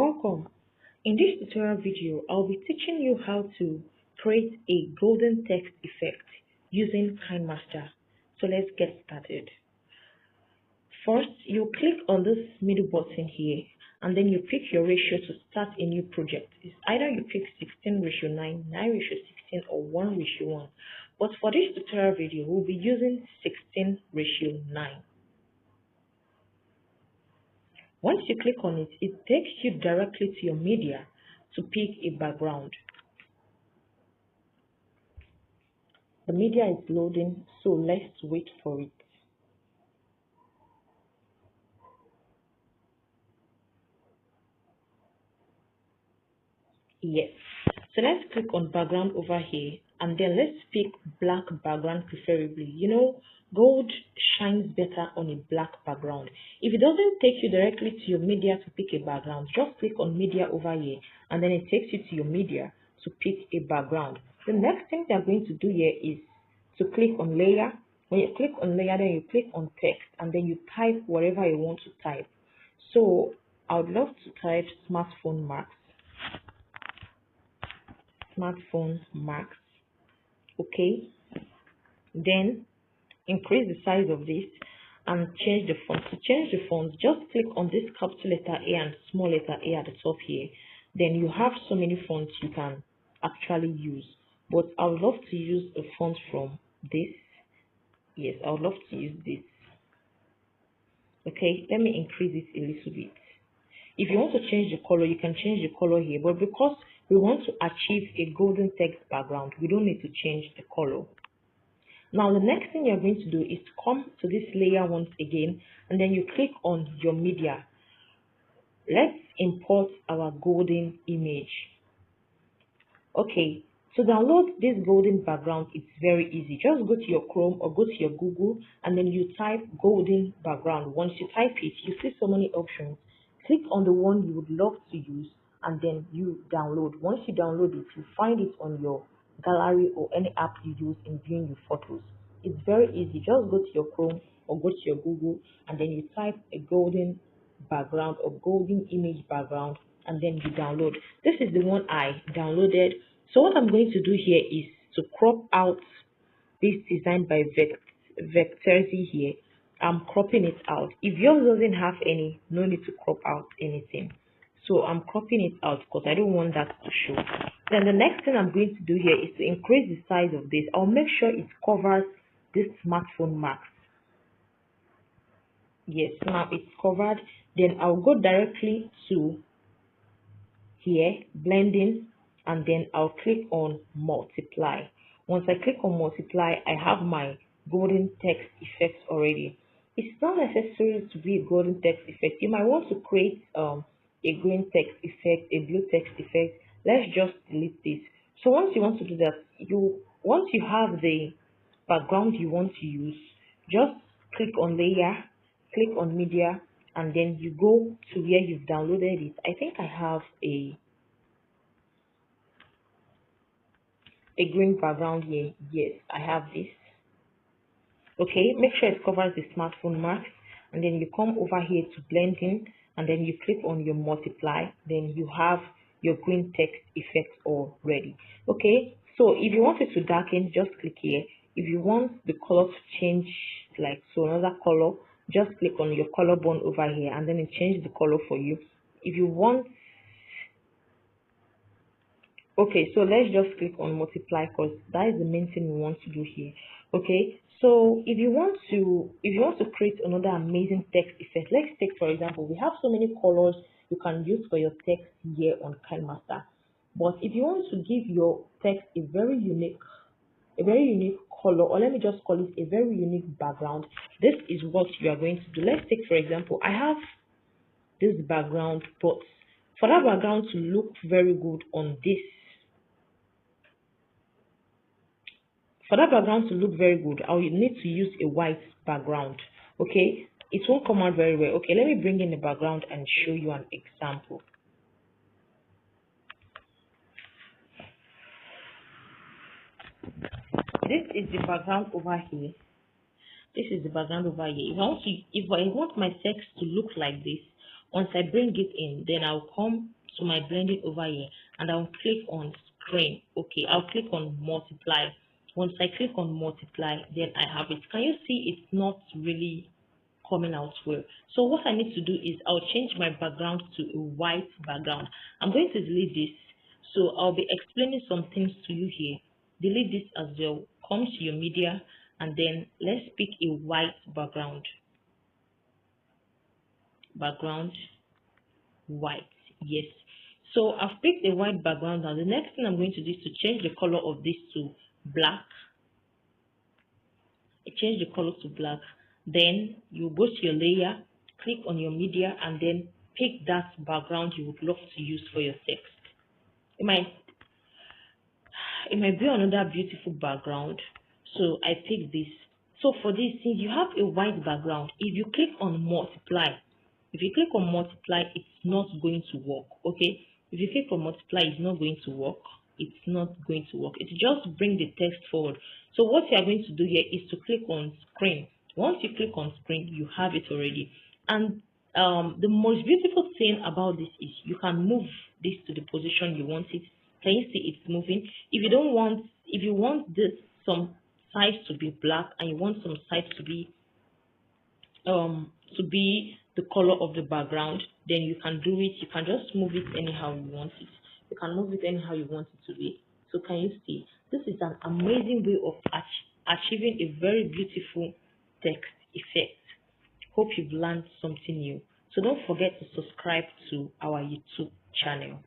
Welcome. In this tutorial video, I'll be teaching you how to create a golden text effect using KineMaster. So let's get started. First, you click on this middle button here, and then you pick your ratio to start a new project. It's either you pick 16:9, 9:16, or 1:1. But for this tutorial video, we'll be using 16:9. Once you click on it, it takes you directly to your media to pick a background. The media is loading, so let's wait for it. Yes. So let's click on background over here, and then let's pick black background preferably. Gold shines better on a black background. If it doesn't take you directly to your media to pick a background, just click on media over here, and then it takes you to your media to pick a background. The next thing we are going to do here is to click on layer. When you click on layer, then you click on text, and then you type whatever you want to type. So I would love to type smartphone marks. Okay, then increase the size of this and change the font. To change the font, just click on this capital letter A and small letter A at the top here. Then you have so many fonts you can actually use, but I would love to use a font from this. Yes, I would love to use this. Okay, let me increase it a little bit. If you want to change the color, you can change the color here, but because we want to achieve a golden text background, we don't need to change the color. Now, the next thing you're going to do is come to this layer once again, and then you click on your media. Let's import our golden image. Okay, to download this golden background, it's very easy. Just go to your Chrome or go to your Google, and then you type golden background. Once you type it, you see so many options. Click on the one you would love to use, and then you download. Once you download it, you find it on your gallery or any app you use in viewing your photos. It's very easy. Just go to your Chrome or go to your Google, and then you type a golden background or golden image background, and then you download. This is the one I downloaded. So what I'm going to do here is to crop out this design by Vectorzy here. I'm cropping it out. If yours doesn't have any, no need to crop out anything. So I'm cropping it out because I don't want that to show. Then the next thing I'm going to do here is to increase the size of this. I'll make sure it covers this smartphone marks. Yes, now it's covered. Then I'll go directly to here, blending, and then I'll click on multiply. Once I click on multiply, I have my golden text effect already. It's not necessary to be a golden text effect. You might want to create a green text effect, a blue text effect. Let's just delete this. So once you want to do that, once you have the background you want to use, just click on layer, click on media, and then you go to where you've downloaded it. I think I have a green background here. Yes, I have this. Okay, make sure it covers the smartphone marks, and then you come over here to blending, and then you click on your multiply. Then you have your green text effect already. Okay, so if you want it to darken, just click here. If you want the color to change like so another color, just click on your color button over here, and then it changes the color for you. If you want, okay, so let's just click on multiply because that is the main thing we want to do here. Okay, so if you want to create another amazing text effect, let's take for example, we have so many colors you can use for your text here on KineMaster. But if you want to give your text a very unique color, or let me just call it a very unique background, this is what you are going to do. Let's take for example, I have this background, but for that background to look very good on this, for that background to look very good, I will need to use a white background. Okay, it won't come out very well. Okay, let me bring in the background and show you an example. This is the background over here. This is the background over here. If I want my text to look like this, Once I bring it in, then I'll come to my blending over here and I'll click on screen. Okay, I'll click on multiply. Once I click on multiply, then I have it. Can you see it's not really coming out well? So what I need to do is I'll change my background to a white background. I'm going to delete this. So I'll be explaining some things to you here. Delete this as well. Come to your media and then let's pick a white background. Background white. Yes. So I've picked a white background now. The next thing I'm going to do is to change the color of this to black. I change the color to black. Then you go to your layer, click on your media, and then pick that background you would love to use for your text. It might be another beautiful background. So I pick this. So for this, since you have a white background, if you click on multiply, it's not going to work. Okay, if you click on multiply, it's not going to work. It's not going to work. It just bring the text forward. So what you are going to do here is to click on screen. Once you click on screen, you have it already. And the most beautiful thing about this is you can move this to the position you want it. Can you see it's moving? If you want this some sides to be black and you want some sides to be the color of the background, then you can do it. You can just move it anyhow you want it. You can move it anyhow you want it to be. So can you see? This is an amazing way of achieving a very beautiful text effect. Hope you've learned something new. So don't forget to subscribe to our YouTube channel.